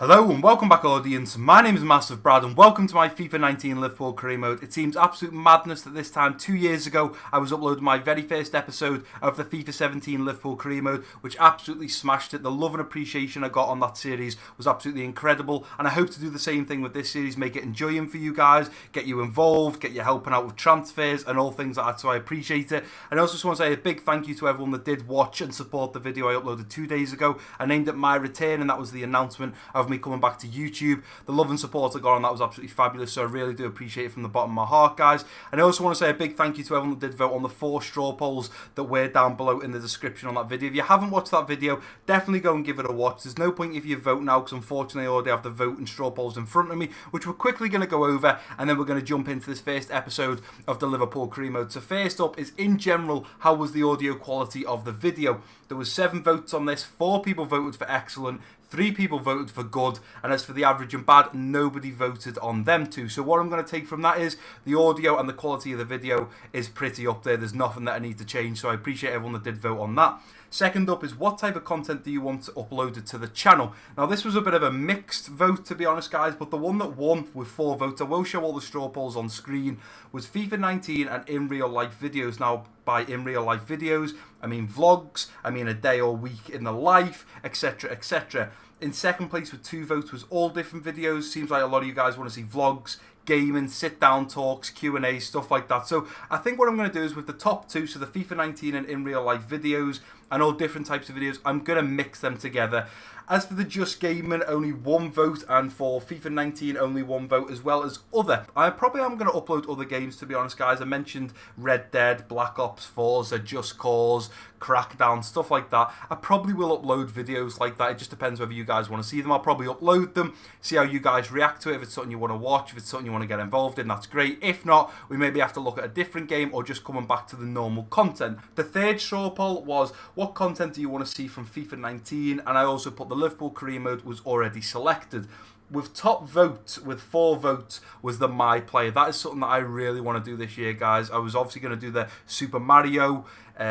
Hello and welcome back, audience. My name is MassiveBrad and welcome to my FIFA 19 Liverpool career mode. It seems absolute madness that this time 2 years ago I was uploading my very first episode of the FIFA 17 Liverpool career mode, which absolutely smashed it. The love and appreciation I got on that series was absolutely incredible, and I hope to do the same thing with this series, make it enjoying for you guys, get you involved, get you helping out with transfers and all things like that, so I appreciate it. And I also just want to say a big thank you to everyone that did watch and support the video I uploaded 2 days ago. I named it My Return, and that was the announcement of me coming back to YouTube. The love and support I got on that was absolutely fabulous, so I really do appreciate it from the bottom of my heart, guys. And I also want to say a big thank you to everyone that did vote on the 4 straw polls that were down below in the description on that video. If you haven't watched that video, definitely go and give it a watch. There's no point if you vote now, because unfortunately I already have the vote and straw polls in front of me, which we're quickly going to go over, and then we're going to jump into this first episode of the Liverpool career mode. So first up is, in general, how was the audio quality of the video? There was 7 votes on this. 4 people voted for excellent, 3 people voted for good, and as for the average and bad, nobody voted on them too. So what I'm going to take from that is the audio and the quality of the video is pretty up there. There's nothing that I need to change, so I appreciate everyone that did vote on that. Second up is, what type of content do you want uploaded to the channel? Now this was a bit of a mixed vote, to be honest, guys, but the one that won with 4 votes, I will show all the straw polls on screen, was FIFA 19 and in real life videos. Now by in real life videos, I mean vlogs, I mean a day or week in the life, etc, etc. In second place with 2 votes was all different videos. Seems like a lot of you guys want to see vlogs, gaming, sit-down talks, Q&A, stuff like that. So I think what I'm going to do is, with the top 2, so the FIFA 19 and in real life videos and all different types of videos, I'm going to mix them together. As for the Just Gaming, only 1 vote, and for FIFA 19, only 1 vote, as well as other. I probably am going to upload other games, to be honest, guys. I mentioned Red Dead, Black Ops, Forza, Just Cause, Crackdown, stuff like that. I probably will upload videos like that. It just depends whether you guys want to see them. I'll probably upload them, see how you guys react to it. If it's something you want to watch, if it's something you want to get involved in, that's great. If not, we maybe have to look at a different game or just coming back to the normal content. The third straw poll was, what content do you want to see from FIFA 19? And I also put the Liverpool career mode was already selected. With top vote, with 4 votes, was the My Player. That is something that I really want to do this year, guys. I was obviously going to do the Super Mario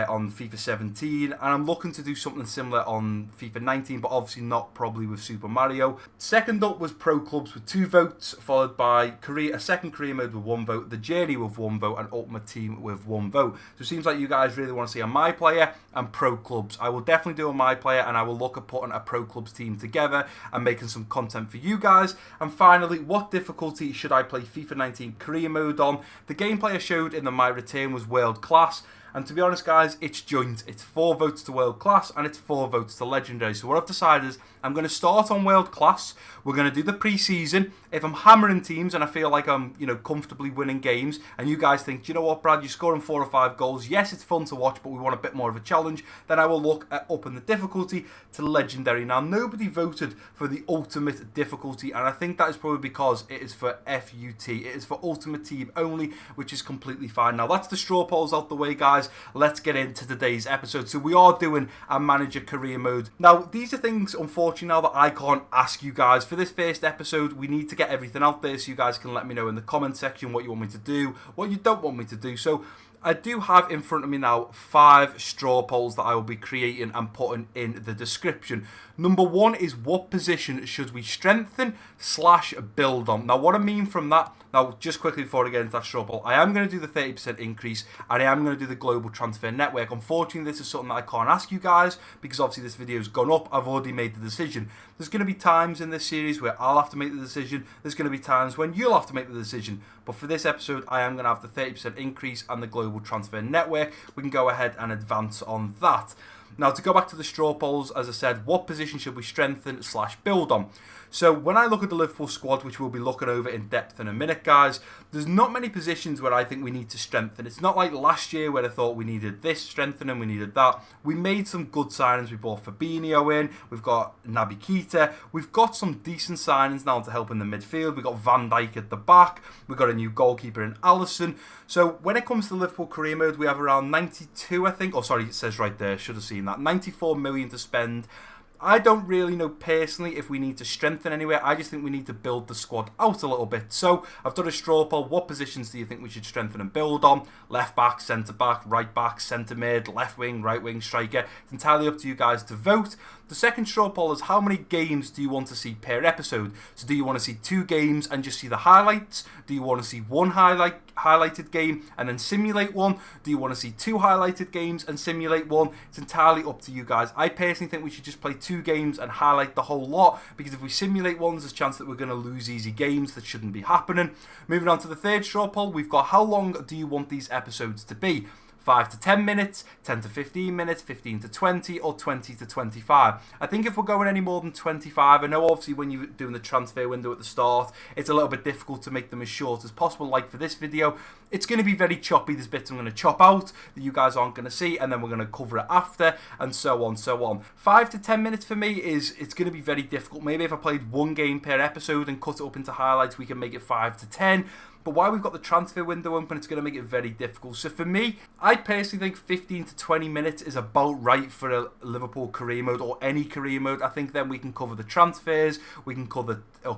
on FIFA 17, and I'm looking to do something similar on FIFA 19, but obviously not probably with Super Mario. Second up was Pro Clubs with 2 votes, followed by a second career mode with 1 vote, The Journey with 1 vote, and Ultimate Team with 1 vote. So it seems like you guys really want to see a My Player and Pro Clubs. I will definitely do a My Player, and I will look at putting a Pro Clubs team together and making some content for you guys. And finally, what difficulty should I play FIFA 19 career mode on? The gameplay I showed in the My Return was world class. And to be honest, guys, it's joint. It's 4 votes to world class and it's 4 votes to legendary. So what I've decided is I'm going to start on world class. We're going to do the pre-season. If I'm hammering teams and I feel like I'm, comfortably winning games, and you guys think, do you know what, Brad, you're scoring 4 or 5 goals. Yes, it's fun to watch, but we want a bit more of a challenge. Then I will look at upping the difficulty to legendary. Now, nobody voted for the ultimate difficulty, and I think that is probably because it is for FUT. It is for ultimate team only, which is completely fine. Now, that's the straw polls out the way, guys. Let's get into today's episode. So we are doing a manager career mode. Now, these are things, unfortunately, now that I can't ask you guys. For this first episode, we need to get everything out there so you guys can let me know in the comment section what you want me to do, what you don't want me to do. So I do have in front of me now 5 straw polls that I will be creating and putting in the description. Number 1 is, what position should we strengthen / build on? Now, what I mean from that, now just quickly before I get into that straw poll, I am going to do the 30% increase and I am going to do the global transfer network. Unfortunately, this is something that I can't ask you guys because obviously this video has gone up. I've already made the decision. There's going to be times in this series where I'll have to make the decision. There's going to be times when you'll have to make the decision. But for this episode, I am going to have the 30% increase and the global transfer network. We can go ahead and advance on that. Now, to go back to the straw polls, as I said, what position should we strengthen / build on? So when I look at the Liverpool squad, which we'll be looking over in depth in a minute, guys, there's not many positions where I think we need to strengthen. It's not like last year where I thought we needed this strengthening, we needed that. We made some good signings. We brought Fabinho in. We've got Naby Keita. We've got some decent signings now to help in the midfield. We've got Van Dijk at the back. We've got a new goalkeeper in Alisson. So when it comes to Liverpool career mode, we have around 92, I think. Oh, sorry, it says right there. Should have seen that. 94 million to spend. I don't really know personally if we need to strengthen anywhere. I just think we need to build the squad out a little bit. So I've done a straw poll. What positions do you think we should strengthen and build on? Left back, centre back, right back, centre mid, left wing, right wing, striker. It's entirely up to you guys to vote. The second straw poll is how many games do you want to see per episode? So do you want to see 2 games and just see the highlights? Do you want to see one highlighted game and then simulate one? Do you want to see 2 highlighted games and simulate one? It's entirely up to you guys. I personally think we should just play 2 games and highlight the whole lot, because if we simulate ones, there's a chance that we're going to lose easy games that shouldn't be happening. Moving on to the third straw poll, we've got how long do you want these episodes to be? 5 to 10 minutes, 10 to 15 minutes, 15 to 20, or 20 to 25. I think if we're going any more than 25, I know obviously when you're doing the transfer window at the start, it's a little bit difficult to make them as short as possible. Like for this video, it's going to be very choppy. There's bits I'm going to chop out that you guys aren't going to see, and then we're going to cover it after, and so on, so on. 5 to 10 minutes for me it's going to be very difficult. Maybe if I played 1 game per episode and cut it up into highlights, we can make it 5 to 10. But while we've got the transfer window open, it's going to make it very difficult. So for me, I personally think 15 to 20 minutes is about right for a Liverpool career mode or any career mode. I think then we can cover the transfers, we can cover 2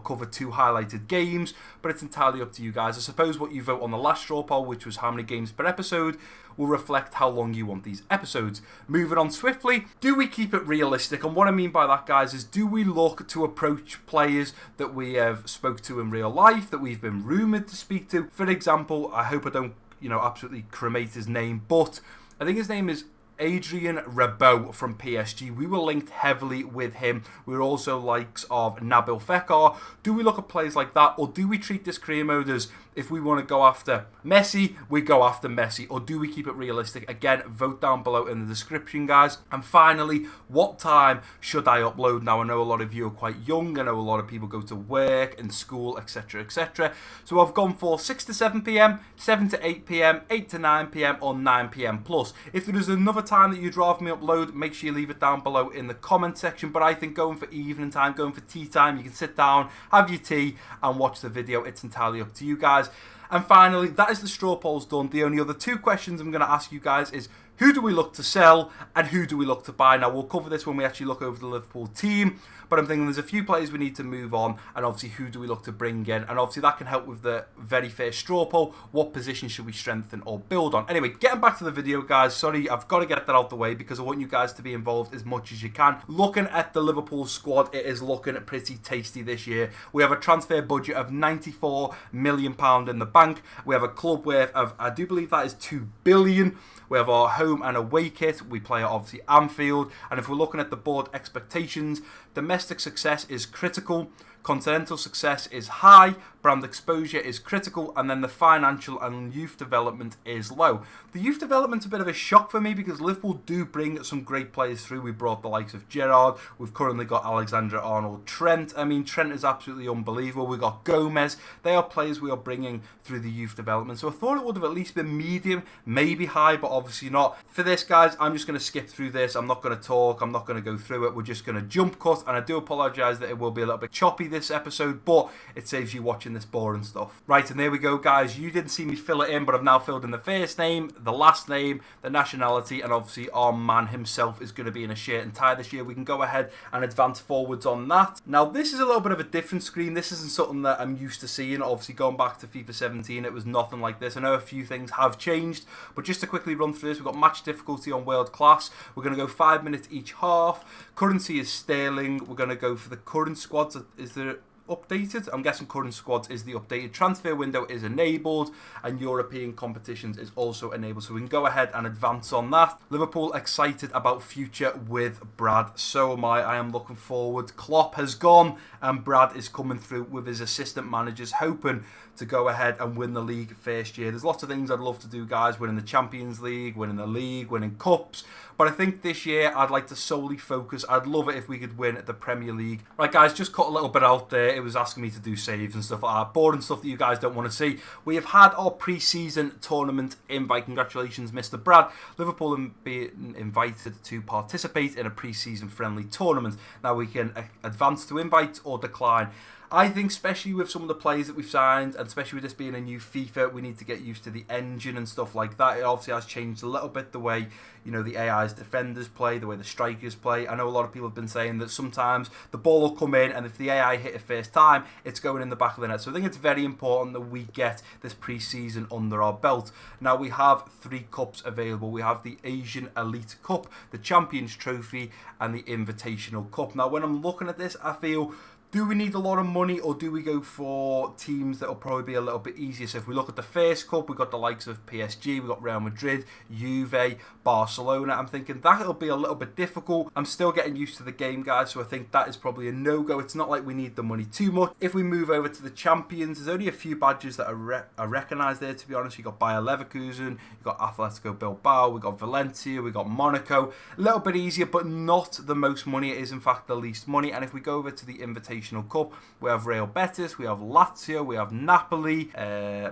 highlighted games, but it's entirely up to you guys. I suppose what you vote on the last straw poll, which was how many games per episode, will reflect how long you want these episodes. Moving on swiftly, do we keep it realistic? And what I mean by that, guys, is do we look to approach players that we have spoke to in real life, that we've been rumoured to speak to? For example, I hope I don't, absolutely cremate his name, but I think his name is Adrian Rabiot from PSG. We were linked heavily with him. We were also likes of Nabil Fekir. Do we look at players like that, or do we treat this career mode as if we want to go after Messi, we go after Messi, or do we keep it realistic? Again, vote down below in the description, guys. And finally, what time should I upload? Now, I know a lot of you are quite young. I know a lot of people go to work and school, etc., etc. So I've gone for 6 to 7 p.m, 7 to 8 p.m, 8 to 9 p.m, or 9 p.m. plus. If there is another time that you'd rather me upload, make sure you leave it down below in the comment section. But I think going for evening time, going for tea time, you can sit down, have your tea, and watch the video. It's entirely up to you guys. And finally, that is the straw polls done. The only other 2 questions I'm going to ask you guys is, who do we look to sell and who do we look to buy? Now, we'll cover this when we actually look over the Liverpool team, but I'm thinking there's a few players we need to move on, and obviously who do we look to bring in? And obviously that can help with the very first straw poll. What position should we strengthen or build on? Anyway, getting back to the video, guys. Sorry, I've got to get that out the way because I want you guys to be involved as much as you can. Looking at the Liverpool squad, it is looking pretty tasty this year. We have a transfer budget of £94 million in the bank. We have a club worth of, I do believe that is £2 billion. We have our home and away kit. We play at obviously Anfield. And if we're looking at the board expectations, domestic success is critical. Continental success is high, brand exposure is critical, and then the financial and youth development is low. The youth development's a bit of a shock for me because Liverpool do bring some great players through. We brought the likes of Gerrard. We've currently got Alexander-Arnold, Trent. I mean, Trent is absolutely unbelievable. We've got Gomez. They are players we are bringing through the youth development. So I thought it would have at least been medium, maybe high, but obviously not. For this, guys, I'm just going to skip through this. I'm not going to talk. I'm not going to go through it. We're just going to jump cut, and I do apologise that it will be a little bit choppy this episode, but it saves you watching this boring stuff. Right, and there we go, guys. You didn't see me fill it in, but I've now filled in the first name, the last name, the nationality, and obviously our man himself is going to be in a shirt and tie this year. We can go ahead and advance forwards on that. Now, this is a little bit of a different screen. This isn't something that I'm used to seeing. Obviously, going back to FIFA 17, it was nothing like this. I know a few things have changed, but just to quickly run through this, we've got match difficulty on world class. We're going to go 5 minutes each half. Currency is sterling. We're going to go for the current squads. Is there updated? I'm guessing current squads is the updated. Transfer window is enabled, and European competitions is also enabled, so we can go ahead and advance on that. Liverpool excited about future with Brad. So am I. I am looking forward. Klopp has gone and Brad is coming through with his assistant managers, hoping to go ahead and win the league first year. There's lots of things I'd love to do, guys. Winning the Champions League, winning the league, winning cups. But I think this year I'd like to solely focus. I'd love it if we could win the Premier League. Right, guys, just cut a little bit out there. It was asking me to do saves and stuff like that. Boring stuff that you guys don't want to see. We have had our pre-season tournament invite. Congratulations, Mr. Brad. Liverpool have been invited to participate in a pre-season friendly tournament. Now we can advance to invite or decline. I think especially with some of the players that we've signed, and especially with this being a new FIFA, we need to get used to the engine and stuff like that. It obviously has changed a little bit the way, the AI's defenders play, the way the strikers play. I know a lot of people have been saying that sometimes the ball will come in, and if the AI hit it first time, it's going in the back of the net. So I think it's very important that we get this pre-season under our belt. Now we have 3 cups available. We have the Asian Elite Cup, the Champions Trophy, and the Invitational Cup. Now when I'm looking at this, I feel, do we need a lot of money, or do we go for teams that will probably be a little bit easier? So if we look at the first cup, we've got the likes of PSG, we've got Real Madrid, Juve, Barcelona. I'm thinking that'll be a little bit difficult. I'm still getting used to the game, guys, so I think that is probably a no-go. It's not like we need the money too much. If we move over to the Champions, there's only a few badges that are recognised there, to be honest. You've got Bayer Leverkusen, you've got Atletico Bilbao, we've got Valencia, we've got Monaco. A little bit easier, but not the most money. It is, in fact, the least money. And if we go over to the Invitational Cup, we have Real Betis, we have Lazio, we have Napoli,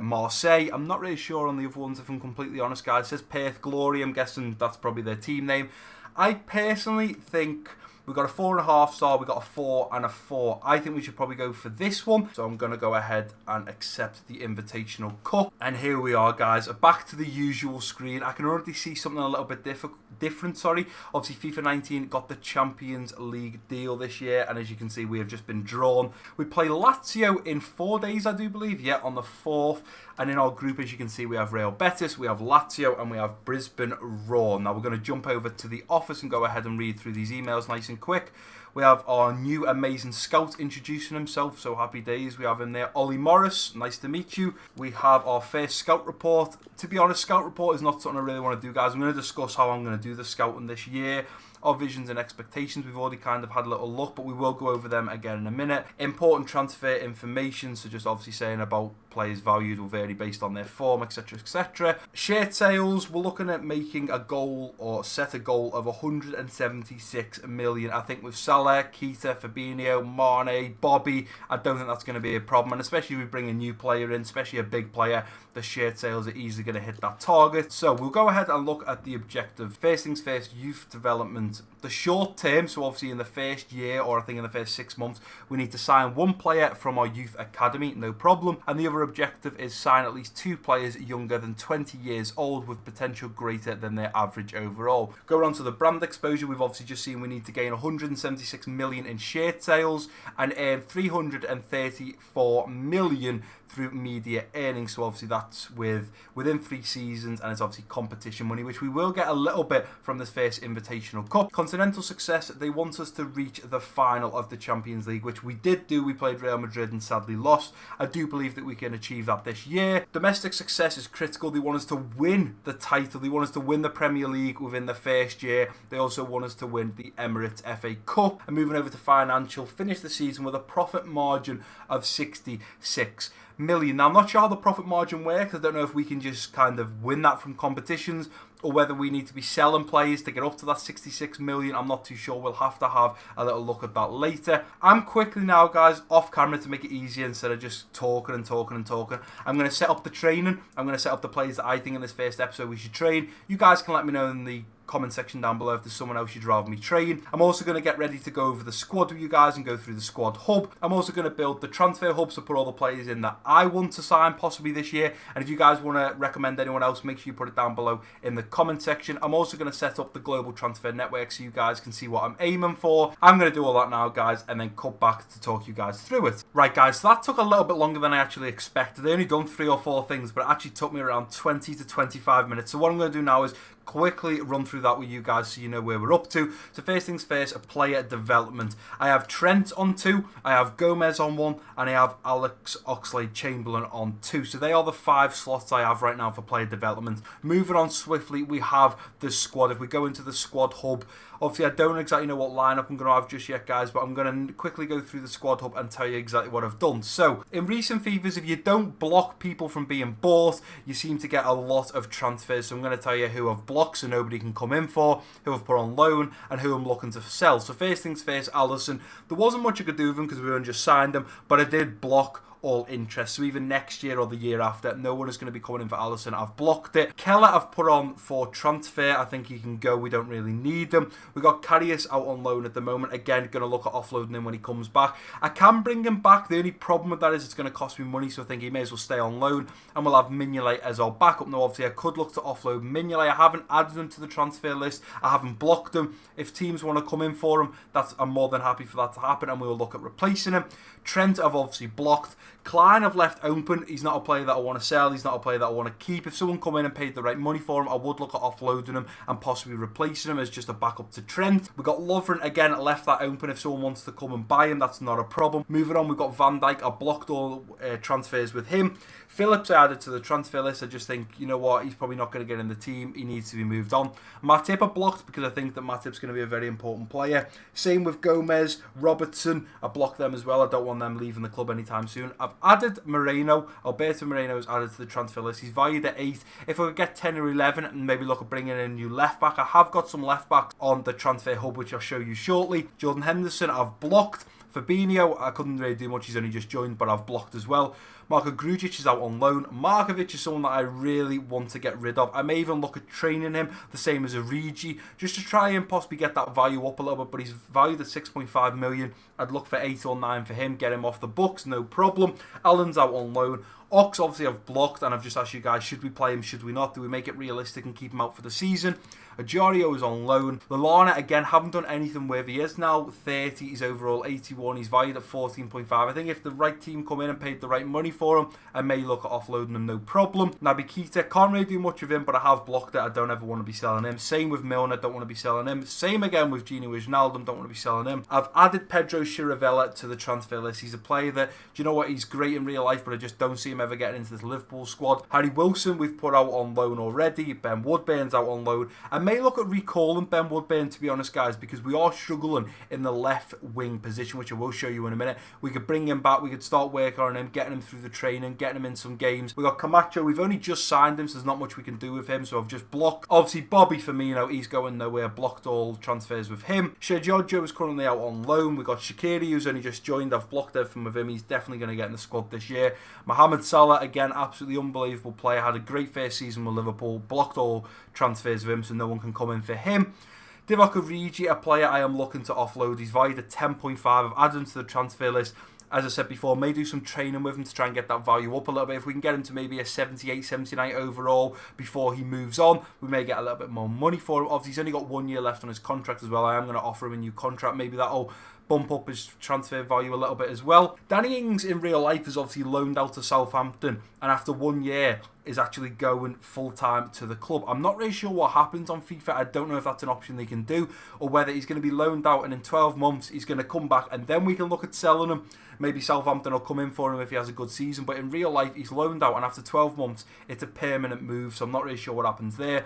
Marseille. I'm not really sure on the other ones, if I'm completely honest, guys. It says Perth Glory. I'm guessing that's probably their team name. I personally think we've got a 4.5 star, we've got a 4 and a 4. I think we should probably go for this one. So I'm going to go ahead and accept the Invitational Cup. And here we are, guys. Back to the usual screen. I can already see something a little bit different. Obviously, FIFA 19 got the Champions League deal this year. And as you can see, we have just been drawn. We play Lazio in 4 days, I do believe. Yeah, on the 4th. And in our group, as you can see, we have Real Betis, we have Lazio, and we have Brisbane Roar. Now, we're going to jump over to the office and go ahead and read through these emails nice and quick. We have our new amazing scout introducing himself, so happy days. We have him there, Ollie Morris, nice to meet you. We have our first scout report. To be honest, scout report is not something I really want to do, guys. I'm going to discuss how I'm going to do the scouting this year. Our visions and expectations, we've already kind of had a little look, but we will go over them again in a minute. Important transfer information, so just obviously saying about players valued will vary based on their form, etc, etc. Shirt sales, we're looking at making a goal, or set a goal of 176 million. I think with Salah, Keita, Fabinho, Mane, Bobby, I don't think that's going to be a problem, and especially if we bring a new player in, especially a big player, the shirt sales are easily going to hit that target. So we'll go ahead and look at the objective. First things first, youth development. The short term, so obviously in the first year, or I think in the first 6 months, we need to sign 1 player from our youth academy, no problem. And the other objective is sign at least 2 players younger than 20 years old with potential greater than their average overall. Go on to the brand exposure. We've obviously just seen we need to gain 176 million in shirt sales and earn 334 million through media earnings. So obviously that's within 3 seasons, and it's obviously competition money, which we will get a little bit from this first Invitational Cup. Continental success, they want us to reach the final of the Champions League, which we did do. We played Real Madrid and sadly lost. I do believe that we can achieve that this year. Domestic success is critical. They want us to win the title. They want us to win the Premier League within the first year. They also want us to win the Emirates FA Cup. And moving over to financial, finish the season with a profit margin of 66 million. Now, I'm not sure how the profit margin works. I don't know if we can just kind of win that from competitions, or whether we need to be selling players to get up to that 66 million. I'm not too sure. We'll have to have a little look at that later. I'm quickly now, guys, off camera to make it easier instead of just talking and talking and talking. I'm going to set up the training. I'm going to set up the players that I think in this first episode we should train. You guys can let me know in the comment section down below if there's someone else you'd rather me train. I'm also going to get ready to go over the squad with you guys and go through the squad hub. I'm also going to build the transfer hub to put all the players in that I want to sign possibly this year. And if you guys want to recommend anyone else, make sure you put it down below in the comment section. I'm also going to set up the global transfer network so you guys can see what I'm aiming for. I'm going to do all that now, guys, and then cut back to talk you guys through it. Right, guys, so that took a little bit longer than I actually expected. I only done 3 or 4 things, but it actually took me around 20 to 25 minutes. So what I'm going to do now is quickly run through that with you guys so you know where we're up to. So first things first, a player development. I have Trent on 2, I have Gomez on 1, and I have Alex Oxlade-Chamberlain on 2. So they are the 5 slots I have right now for player development. Moving on swiftly, we have the squad. If we go into the squad hub, obviously I don't exactly know what lineup I'm going to have just yet, guys, but I'm going to quickly go through the squad hub and tell you exactly what I've done. So in recent FIFAs, if you don't block people from being bought, you seem to get a lot of transfers. So I'm going to tell you who I've blocked so nobody can come in for, who I've put on loan, and who I'm looking to sell. So first things first, Alisson. There wasn't much I could do with him because we only just signed him, but I did block all interest. So even next year or the year after, no one is going to be coming in for Alisson. I've blocked it. Keller I've put on for transfer. I think he can go. We don't really need him. We've got Karius out on loan at the moment. Again, going to look at offloading him when he comes back. I can bring him back. The only problem with that is it's going to cost me money, so I think he may as well stay on loan. And we'll have Mignolet as our backup. Now, obviously, I could look to offload Mignolet. I haven't added him to the transfer list. I haven't blocked him. If teams want to come in for him, I'm more than happy for that to happen, and we will look at replacing him. Trent I've obviously blocked. Klein I've left open. He's not a player that I want to sell. He's not a player that I want to keep. If someone come in and paid the right money for him, I would look at offloading him and possibly replacing him as just a backup to Trent. We've got Lovren again, left that open. If someone wants to come and buy him, that's not a problem. Moving on, we've got Van Dijk. I blocked all transfers with him. Phillips I added to the transfer list. I just think, you know what, he's probably not going to get in the team. He needs to be moved on. Matip I blocked because I think that Matip's going to be a very important player. Same with Gomez, Robertson. I blocked them as well. I don't want them leaving the club anytime soon. I've added Moreno. Alberto Moreno is added to the transfer list. He's valued at 8. If I could get 10 or 11 and maybe look at bringing in a new left back, I have got some left backs on the transfer hub, which I'll show you shortly. Jordan Henderson I've blocked. Fabinho, I couldn't really do much. He's only just joined, but I've blocked as well. Marko Grujic is out on loan. Markovic is someone that I really want to get rid of. I may even look at training him, the same as Origi, just to try and possibly get that value up a little bit, but he's valued at 6.5 million. I'd look for 8 or 9 for him, get him off the books, no problem. Allen's out on loan. Ox, obviously, I've blocked, and I've just asked you guys, should we play him, should we not? Do we make it realistic and keep him out for the season? Ajario is on loan. Lallana, again, haven't done anything with. He is now 30. He's overall 81. He's valued at 14.5. I think if the right team come in and paid the right money for him, I may look at offloading him, no problem. Naby Keita, can't really do much with him, but I have blocked it. I don't ever want to be selling him. Same with Milner, don't want to be selling him. Same again with Gini Wijnaldum, don't want to be selling him. I've added Pedro Chirivella to the transfer list. He's a player that, do you know what, he's great in real life, but I just don't see him ever getting into this Liverpool squad. Harry Wilson, we've put out on loan already. Ben Woodburn's out on loan. I may look at recalling Ben Woodburn, to be honest, guys, because we are struggling in the left wing position, which I will show you in a minute. We could bring him back. We could start working on him, getting him through the training, getting him in some games. We got Camacho. We've only just signed him, so there's not much we can do with him, so I've just blocked. Obviously, Bobby Firmino, he's going nowhere. Blocked all transfers with him. Sergio is currently out on loan. We got Shaqiri, who's only just joined. I've blocked everything with him. He's definitely going to get in the squad this year. Mohamed Salah, again, absolutely unbelievable player. Had a great first season with Liverpool. Blocked all transfers with him, so no one can come in for him. Divock Origi, a player I am looking to offload. He's valued at 10.5. I've added him to the transfer list. As I said before, may do some training with him to try and get that value up a little bit. If we can get him to maybe a 78, 79 overall before he moves on, we may get a little bit more money for him. Obviously, he's only got 1 year left on his contract as well. I am going to offer him a new contract. Maybe that'll bump up his transfer value a little bit as well. Danny Ings in real life is obviously loaned out to Southampton, and after 1 year is actually going full-time to the club. I'm not really sure what happens on FIFA. I don't know if that's an option they can do, or whether he's going to be loaned out and in 12 months he's going to come back and then we can look at selling him. Maybe Southampton will come in for him if he has a good season, but in real life he's loaned out, and after 12 months it's a permanent move, so I'm not really sure what happens there.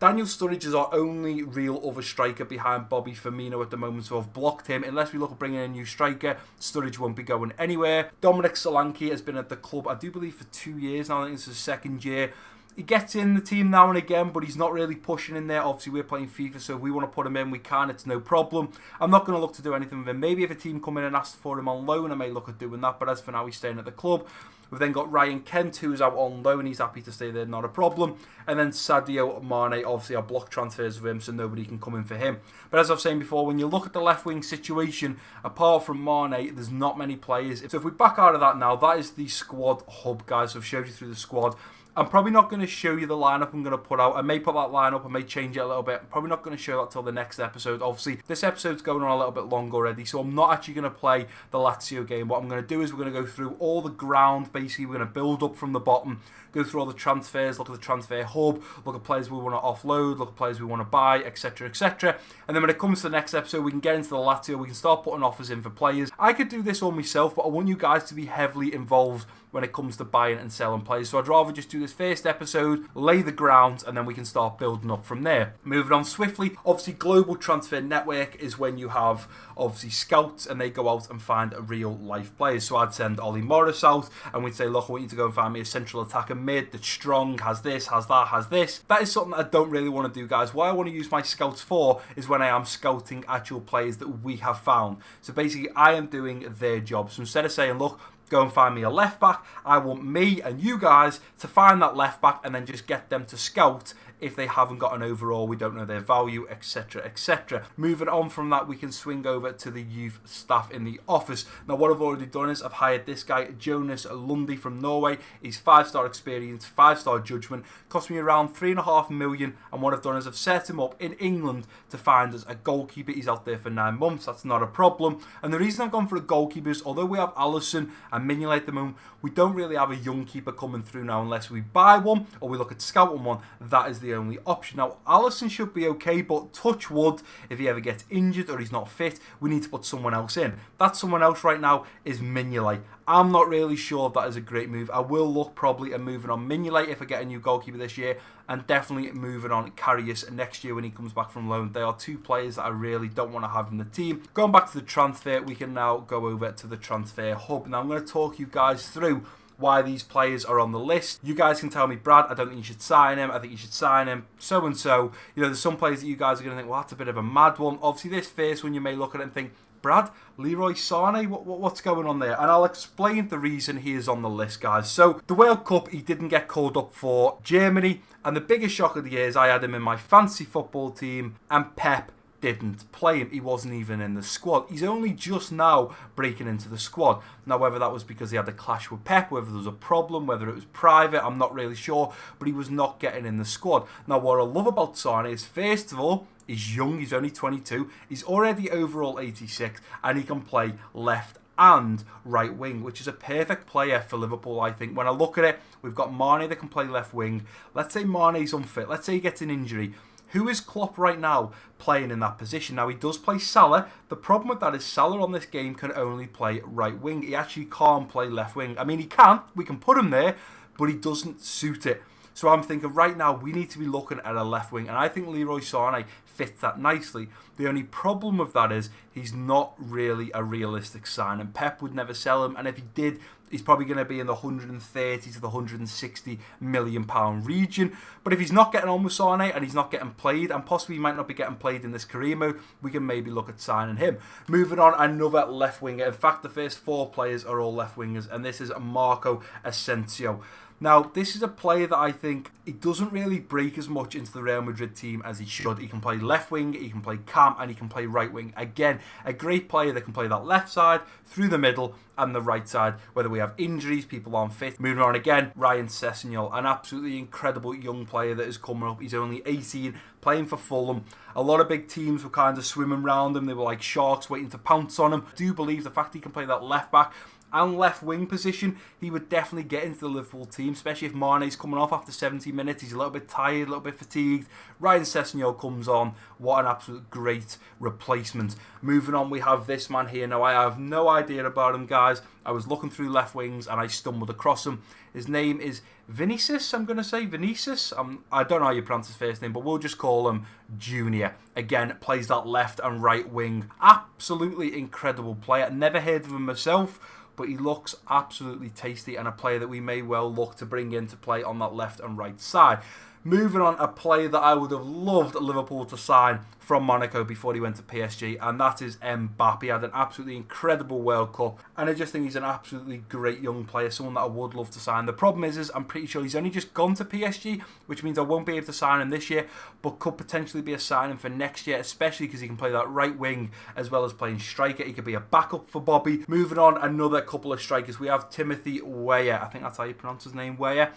Daniel Sturridge is our only real other striker behind Bobby Firmino at the moment, so I've blocked him. Unless we look at bringing in a new striker, Sturridge won't be going anywhere. Dominic Solanke has been at the club, I do believe, for 2 years now. I think it's his second year. He gets in the team now and again, but he's not really pushing in there. Obviously, we're playing FIFA, so if we want to put him in, we can. It's no problem. I'm not going to look to do anything with him. Maybe if a team come in and ask for him on loan, I may look at doing that, but as for now, he's staying at the club. We've then got Ryan Kent, who's out on loan. He's happy to stay there, not a problem. And then Sadio Mane, obviously, I blocked transfers with him, so nobody can come in for him. But as I've said before, when you look at the left wing situation, apart from Mane, there's not many players. So if we back out of that now, that is the squad hub, guys. So I've showed you through the squad. I'm probably not going to show you the lineup I'm going to put out. I may put that lineup, I may change it a little bit. I'm probably not going to show that till the next episode. Obviously, this episode's going on a little bit long already, so I'm not actually going to play the Lazio game. What I'm going to do is we're going to go through all the ground. Basically, we're going to build up from the bottom, go through all the transfers, look at the transfer hub, look at players we want to offload, look at players we want to buy, etc, etc. And then when it comes to the next episode, we can get into the Lazio, we can start putting offers in for players. I could do this all myself, but I want you guys to be heavily involved when it comes to buying and selling players. So I'd rather just do this first episode, lay the ground, and then we can start building up from there. Moving on swiftly, obviously Global Transfer Network is when you have obviously scouts and they go out and find a real life players. So I'd send Ollie Morris out and we'd say, look, I want you to go and find me a central attacker mid that's strong, has this, has that, has this. That is something I don't really want to do, guys. What I want to use my scouts for is when I am scouting actual players that we have found. So basically I am doing their job. So instead of saying, look, go and find me a left back. I want me and you guys to find that left back and then just get them to scout if they haven't got an overall, we don't know their value, etc, etc. Moving on from that, we can swing over to the youth staff in the office. Now, what I've already done is I've hired this guy, Jonas Lundy from Norway. He's 5-star experience, 5-star judgment, cost me around 3.5 million, and what I've done is I've set him up in England to find us a goalkeeper. He's out there for 9 months, that's not a problem. And the reason I've gone for a goalkeeper is, although we have Alisson and Mignolet at the moment, we don't really have a young keeper coming through now unless we buy one or we look at scouting one. That is the only option. Now, Alisson should be okay, but touch wood, if he ever gets injured or he's not fit, we need to put someone else in. That someone else right now is Mignolet. I'm not really sure if that is a great move. I will look probably at moving on Mignolet if I get a new goalkeeper this year, and definitely moving on Karius next year when he comes back from loan. They are two players that I really don't want to have in the team. Going back to the transfer, we can now go over to the transfer hub. Now, I'm going to talk you guys through why these players are on the list. You guys can tell me, Brad, I don't think you should sign him. I think you should sign him. So and so. You know, there's some players that you guys are going to think, well, that's a bit of a mad one. Obviously, this first one, you may look at it and think, Brad, Leroy Sané, what's going on there? And I'll explain the reason he is on the list, guys. So, the World Cup, he didn't get called up for Germany. And the biggest shock of the year is I had him in my fantasy football team, and Pep didn't play him. He wasn't even in the squad. He's only just now breaking into the squad. Now, whether that was because he had a clash with Pep, whether there was a problem, whether it was private, I'm not really sure, but he was not getting in the squad. Now, what I love about Sané is, first of all, he's young, he's only 22, he's already overall 86, and he can play left and right wing, which is a perfect player for Liverpool, I think. When I look at it, we've got Mane that can play left wing. Let's say Mane's unfit. Let's say he gets an injury. Who is Klopp right now playing in that position? Now, he does play Salah. The problem with that is Salah on this game can only play right wing. He actually can't play left wing. I mean, he can. We can put him there, but he doesn't suit it. So I'm thinking right now we need to be looking at a left wing, and I think Leroy Sané fits that nicely. The only problem with that is he's not really a realistic sign, and Pep would never sell him, and if he did, he's probably going to be in the 130 to the 160 million pound region. But if he's not getting on with Sané and he's not getting played, and possibly he might not be getting played in this career mode, we can maybe look at signing him. Moving on, another left winger. In fact, the first 4 players are all left wingers, and this is Marco Asensio. Now, this is a player that I think he doesn't really break as much into the Real Madrid team as he should. He can play left wing, he can play cam, and he can play right wing. Again, a great player that can play that left side, through the middle, and the right side, whether we have injuries, people aren't fit. Moving on again, Ryan Sessegnon, an absolutely incredible young player that is coming up. He's only 18, playing for Fulham. A lot of big teams were kind of swimming around him. They were like sharks waiting to pounce on him. I do believe the fact he can play that left back and left wing position, he would definitely get into the Liverpool team, especially if Mane's coming off after 70 minutes. He's a little bit tired, a little bit fatigued. Ryan Sessegnon comes on. What an absolute great replacement. Moving on, we have this man here. Now, I have no idea about him, guys. I was looking through left wings and I stumbled across him. His name is Vinicius, I'm going to say. Vinicius. I don't know how you pronounce his first name, but we'll just call him Junior. Again, plays that left and right wing. Absolutely incredible player. Never heard of him myself, but he looks absolutely tasty, and a player that we may well look to bring in to play on that left and right side. Moving on, a player that I would have loved Liverpool to sign from Monaco before he went to PSG, and that is Mbappe. He had an absolutely incredible World Cup, and I just think he's an absolutely great young player, someone that I would love to sign. The problem is I'm pretty sure he's only just gone to PSG, which means I won't be able to sign him this year, but could potentially be a signing for next year, especially because he can play that right wing as well as playing striker. He could be a backup for Bobby. Moving on, another couple of strikers. We have Timothy Weah. I think that's how you pronounce his name, Weah.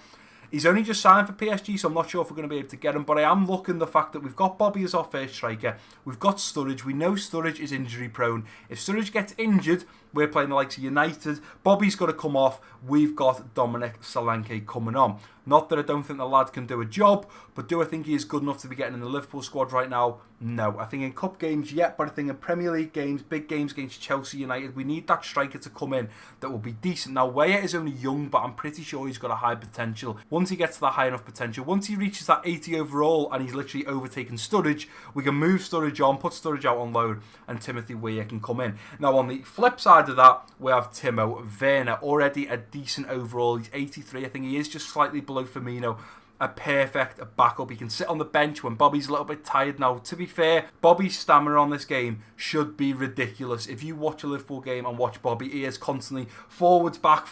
He's only just signed for PSG, so I'm not sure if we're going to be able to get him, but I am looking the fact that we've got Bobby as our first striker, we've got Sturridge, we know Sturridge is injury prone. If Sturridge gets injured, we're playing the likes of United, Bobby's got to come off, we've got Dominic Solanke coming on. Not that I don't think the lad can do a job, but do I think he is good enough to be getting in the Liverpool squad right now? No. I think in cup games, yeah, but I think in Premier League games, big games against Chelsea United, we need that striker to come in that will be decent. Now, Weah is only young, but I'm pretty sure he's got a high potential. Once he gets to that high enough potential, once he reaches that 80 overall and he's literally overtaken Sturridge, we can move Sturridge on, put Sturridge out on loan, and Timothy Weah can come in. Now, on the flip side of that, we have Timo Werner, already a decent overall. He's 83. I think he is just slightly below Firmino. a perfect backup. He can sit on the bench when Bobby's a little bit tired. Now, to be fair, Bobby's stamina on this game should be ridiculous. If you watch a Liverpool game and watch Bobby, he is constantly forwards, back.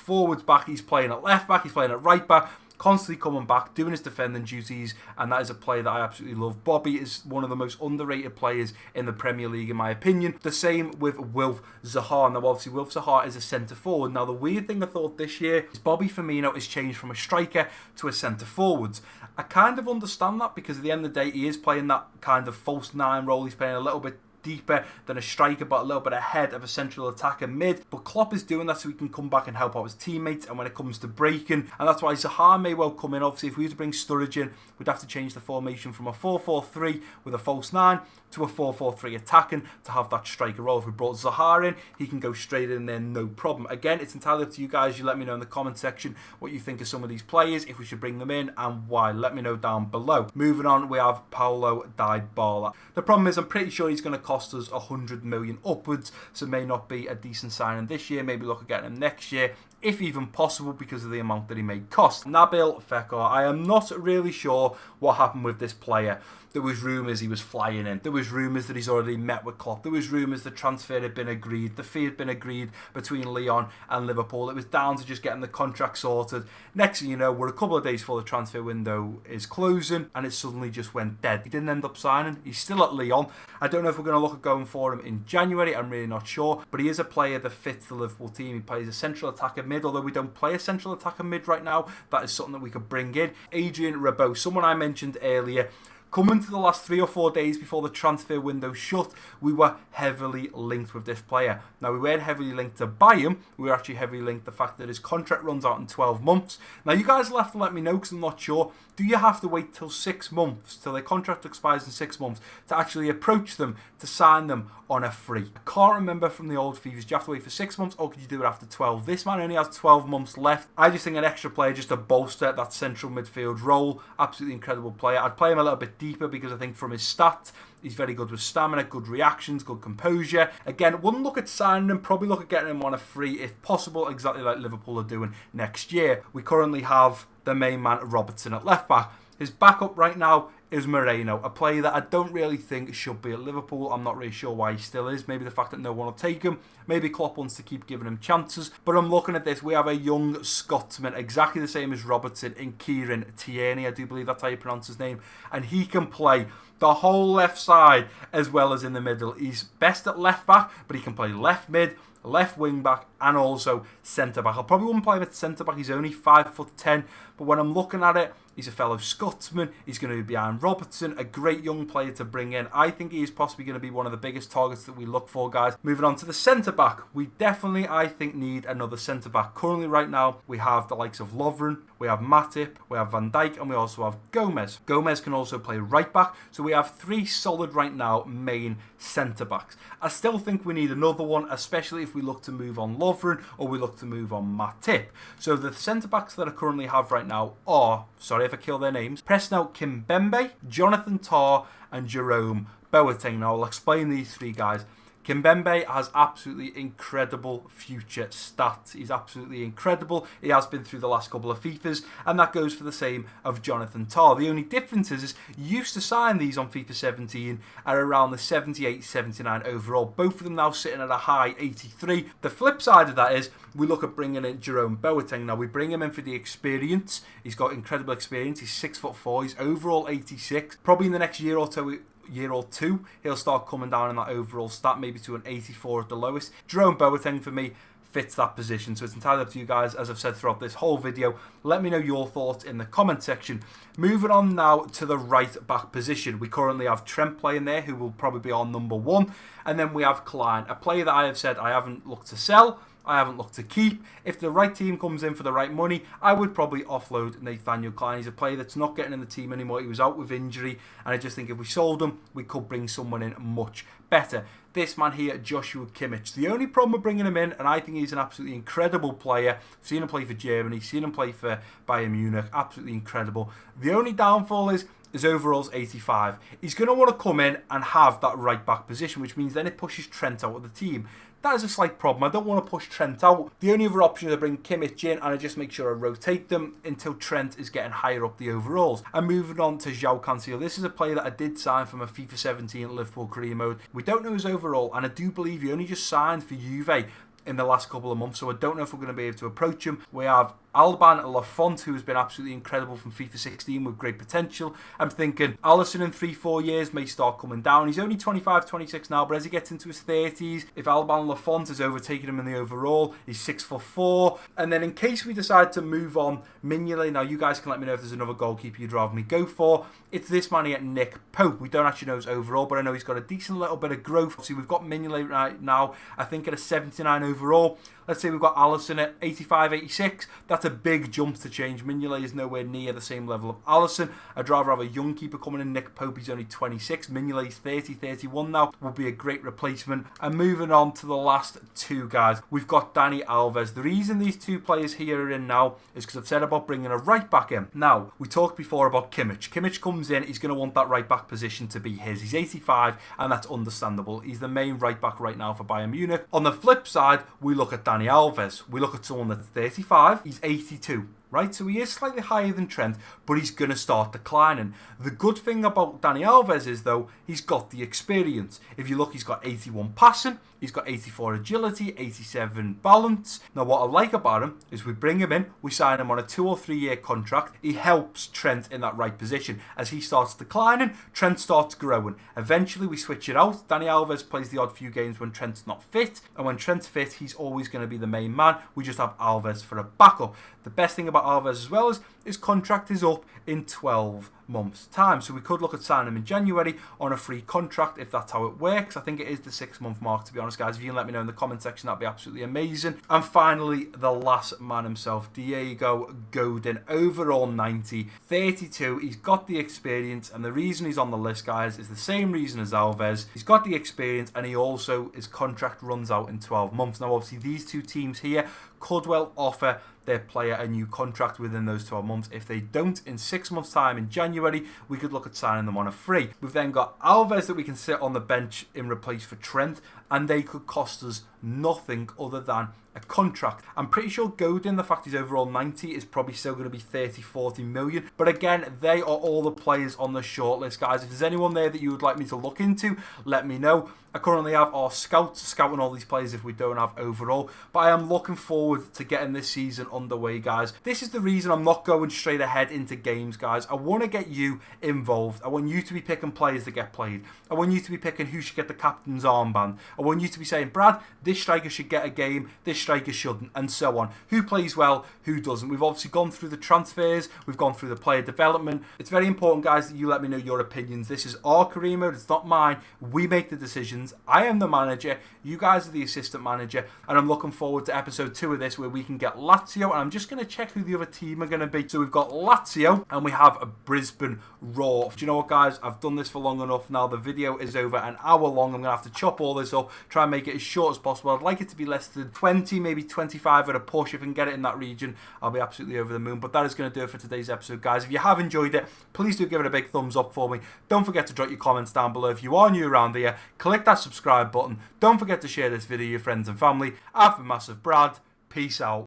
He's playing at left back, he's playing at right back, constantly coming back, doing his defending duties, and that is a player that I absolutely love. Bobby is one of the most underrated players in the Premier League, in my opinion. The same with Wilf Zaha. Now, obviously, Wilf Zaha is a centre-forward. Now, the weird thing I thought this year is Bobby Firmino has changed from a striker to a centre-forward. I kind of understand that because at the end of the day, he is playing that kind of false nine role. He's playing a little bit deeper than a striker, but a little bit ahead of a central attacker mid. But Klopp is doing that so he can come back and help out his teammates, and when it comes to breaking, and that's why Zaha may well come in. Obviously, if we were to bring Sturridge in, we'd have to change the formation from a 4-4-3 with a false 9 to a 4-4-3 attacking to have that striker role. If we brought Zaha in, he can go straight in there, no problem. Again, it's entirely up to you guys. You let me know in the comment section what you think of some of these players, if we should bring them in and why. Let me know down below. Moving on, we have Paulo Dybala. The problem is I'm pretty sure he's going to cost us 100 million upwards, so may not be a decent signing this year. Maybe look at getting him next year, if even possible, because of the amount that he may cost. Nabil Fekir, I am not really sure what happened with this player. There was rumours he was flying in. There was rumours that he's already met with Klopp. There was rumours the transfer had been agreed. The fee had been agreed between Lyon and Liverpool. It was down to just getting the contract sorted. Next thing you know, we're a couple of days before the transfer window is closing, and it suddenly just went dead. He didn't end up signing. He's still at Lyon. I don't know if we're going to look at going for him in January. I'm really not sure. But he is a player that fits the Liverpool team. He plays a central attacker mid, although we don't play a central attacker mid right now. That is something that we could bring in. Adrian Rabiot, someone I mentioned earlier. Coming to the last 3 or 4 days before the transfer window shut, we were heavily linked with this player. Now, we weren't heavily linked to buy him. We were actually heavily linked to the fact that his contract runs out in 12 months. Now, you guys will have to let me know because I'm not sure. Do you have to wait till 6 months, till their contract expires in 6 months, to actually approach them to sign them on a free? I can't remember from the old Fifas. Do you have to wait for 6 months or could you do it after 12? This man only has 12 months left. I just think an extra player just to bolster that central midfield role. Absolutely incredible player. I'd play him a little bit deeper because I think from his stats, he's very good with stamina, good reactions, good composure. Again, wouldn't look at signing him, probably look at getting him on a free if possible, exactly like Liverpool are doing next year. We currently have the main man, Robertson, at left back. His backup right now is Moreno, a player that I don't really think should be at Liverpool. I'm not really sure why he still is. Maybe the fact that no one will take him. Maybe Klopp wants to keep giving him chances. But I'm looking at this. We have a young Scotsman, exactly the same as Robertson, in Kieran Tierney. I do believe that's how you pronounce his name. And he can play the whole left side as well as in the middle. He's best at left back, but he can play left mid, left wing back, and also centre back. I probably wouldn't play him at centre back. He's only 5'10", but when I'm looking at it, he's a fellow Scotsman. He's going to be behind Robertson, a great young player to bring in. I think he is possibly going to be one of the biggest targets that we look for, guys. Moving on to the centre back, we definitely, I think, need another centre back. Currently, right now, we have the likes of Lovren, we have Matip, we have Van Dijk, and we also have Gomez. Gomez can also play right back, so we have 3 solid right now main centre backs. I still think we need another one, especially if we look to move on Lovren or we look to move on Matip. So the centre backs that I currently have right now are, sorry if I kill their names, Presnel Kimpembe, Jonathan Tah, and Jerome Boateng. Now I'll explain these 3 guys. Kimpembe has absolutely incredible future stats. He's absolutely incredible. He has been through the last couple of Fifas, and that goes for the same of Jonathan Tah. The only difference is you used to sign these on FIFA 17 at around the 78, 79 overall. Both of them now sitting at a high 83. The flip side of that is we look at bringing in Jerome Boateng. Now we bring him in for the experience. He's got incredible experience. He's 6'4". He's overall 86. Probably in the next year or two, he'll start coming down in that overall stat, maybe to an 84 at the lowest. Jerome Boateng, for me, fits that position, so it's entirely up to you guys. As I've said throughout this whole video, let me know your thoughts in the comment section. Moving on now to the right back position, we currently have Trent playing there, who will probably be our number 1, and then we have Klein, a player that I have said I haven't looked to sell, I haven't looked to keep. If the right team comes in for the right money, I would probably offload Nathaniel Klein. He's a player that's not getting in the team anymore. He was out with injury, and I just think if we sold him, we could bring someone in much better. This man here, Joshua Kimmich. The only problem with bringing him in, and I think he's an absolutely incredible player. I've seen him play for Germany, seen him play for Bayern Munich. Absolutely incredible. The only downfall is his overall's 85. He's going to want to come in and have that right back position, which means then it pushes Trent out of the team. That is a slight problem. I don't want to push Trent out. The only other option is I bring Kimmich in and I just make sure I rotate them until Trent is getting higher up the overalls. And moving on to João Cancelo. This is a player that I did sign from a FIFA 17 Liverpool career mode. We don't know his overall, and I do believe he only just signed for Juve in the last couple of months, so I don't know if we're going to be able to approach him. We have Alban Lafont, who has been absolutely incredible from FIFA 16 with great potential. I'm thinking Alisson in 3-4 years may start coming down. He's only 25, 26 now, but as he gets into his 30s, if Alban Lafont has overtaken him in the overall, he's 6'4". And then in case we decide to move on, Mignolet, now you guys can let me know if there's another goalkeeper you'd rather me go for. It's this man here, Nick Pope. We don't actually know his overall, but I know he's got a decent little bit of growth. See, we've got Mignolet right now, I think at a 79 overall. Let's say we've got Alisson at 85, 86. That's a big jump to change. Mignolet is nowhere near the same level of Alisson. I'd rather have a young keeper coming in. Nick Pope, he's only 26. Mignolet's 30, 31 now. Will be a great replacement. And moving on to the last two guys, we've got Dani Alves. The reason these two players here are in now is because I've said about bringing a right back in. Now, we talked before about Kimmich. Kimmich comes in, he's going to want that right back position to be his. He's 85, and that's understandable. He's the main right back right now for Bayern Munich. On the flip side, we look at Dani Alves. We look at someone that's 35, he's 82. Right, so he is slightly higher than Trent, but he's going to start declining. The good thing about Dani Alves is, though, he's got the experience. If you look, he's got 81 passing, he's got 84 agility, 87 balance. Now, what I like about him is we bring him in, we sign him on a 2 or 3 year contract. He helps Trent in that right position. As he starts declining, Trent starts growing. Eventually, we switch it out. Dani Alves plays the odd few games when Trent's not fit, and when Trent's fit, he's always going to be the main man. We just have Alves for a backup. The best thing about Alves as well is his contract is up in 12 months' time. So we could look at signing him in January on a free contract if that's how it works. I think it is the 6-month mark, to be honest, guys. If you can let me know in the comment section, that'd be absolutely amazing. And finally, the last man himself, Diego Godin, overall 90, 32. He's got the experience, and the reason he's on the list, guys, is the same reason as Alves. He's got the experience, and he also, his contract runs out in 12 months. Now, obviously, these two teams here could well offer their player a new contract within those 12 months. If they don't, in 6 months' time in January, we could look at signing them on a free. We've then got Alves that we can sit on the bench in replace for Trent, and they could cost us nothing other than a contract. I'm pretty sure Godin, the fact he's overall 90, is probably still going to be 30, 40 million. But again, they are all the players on the shortlist, guys. If there's anyone there that you would like me to look into, let me know. I currently have our scouts scouting all these players if we don't have overall. But I am looking forward to getting this season underway, guys. This is the reason I'm not going straight ahead into games, guys. I want to get you involved. I want you to be picking players that get played. I want you to be picking who should get the captain's armband. I want you to be saying, Brad, this striker should get a game, this striker shouldn't, and so on. Who plays well, who doesn't. We've obviously gone through the transfers, we've gone through the player development. It's very important, guys, that you let me know your opinions. This is our career mode, it's not mine. We make the decisions. I am the manager, you guys are the assistant manager, and I'm looking forward to episode 2 of this where we can get Lazio, and I'm just going to check who the other team are going to be. So we've got Lazio, and we have a Brisbane Roar. Do you know what, guys? I've done this for long enough now. The video is over an hour long. I'm going to have to chop all this up, try and make it as short as possible. I'd like it to be less than 20, maybe 25 at a push. If I can get it in that region, I'll be absolutely over the moon. But that is going to do it for today's episode, guys. If you have enjoyed it, please do give it a big thumbs up for me. Don't forget to drop your comments down below. If you are new around here, click that subscribe button. Don't forget to share this video with your friends and family. I've been MassiveBrad. Peace out.